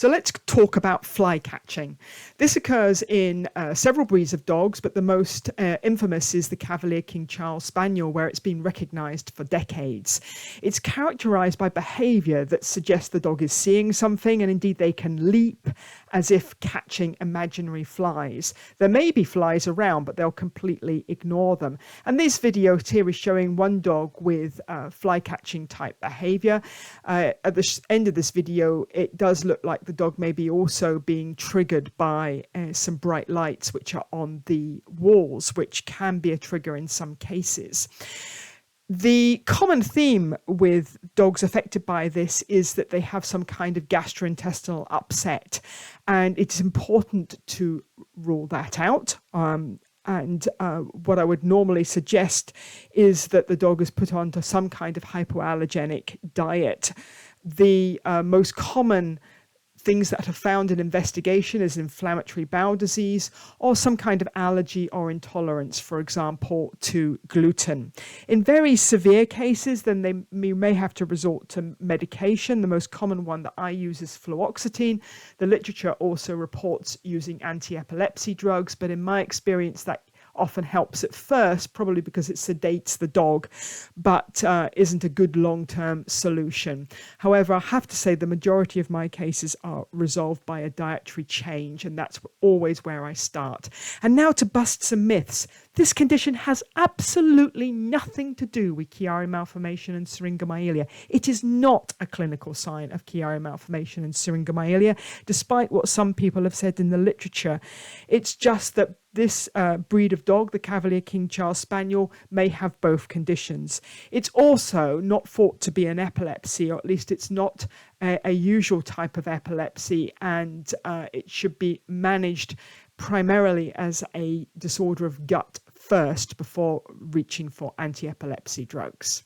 So let's talk about fly catching. This occurs in several breeds of dogs, but the most infamous is the Cavalier King Charles Spaniel, where it's been recognized for decades. It's characterized by behavior that suggests the dog is seeing something, and indeed they can leap as if catching imaginary flies. There may be flies around, but they'll completely ignore them. And this video here is showing one dog with fly catching type behavior. At the end of this video, it does look like the dog may be also being triggered by some bright lights which are on the walls, which can be a trigger in some cases. The common theme with dogs affected by this is that they have some kind of gastrointestinal upset, and it's important to rule that out. What I would normally suggest is that the dog is put onto some kind of hypoallergenic diet. The most common things that are found in investigation is inflammatory bowel disease or some kind of allergy or intolerance, for example, to gluten. In very severe cases, then we may have to resort to medication. The most common one that I use is fluoxetine. The literature also reports using anti-epilepsy drugs, but in my experience, that often helps at first, probably because it sedates the dog, but isn't a good long-term solution. However, I have to say the majority of my cases are resolved by a dietary change, and that's always where I start. And now to bust some myths. This condition has absolutely nothing to do with Chiari malformation and syringomyelia. It is not a clinical sign of Chiari malformation and syringomyelia, despite what some people have said in the literature. It's just that this breed of dog, the Cavalier King Charles Spaniel, may have both conditions. It's also not thought to be an epilepsy, or at least it's not a usual type of epilepsy, and it should be managed primarily as a disorder of gut first before reaching for anti-epilepsy drugs.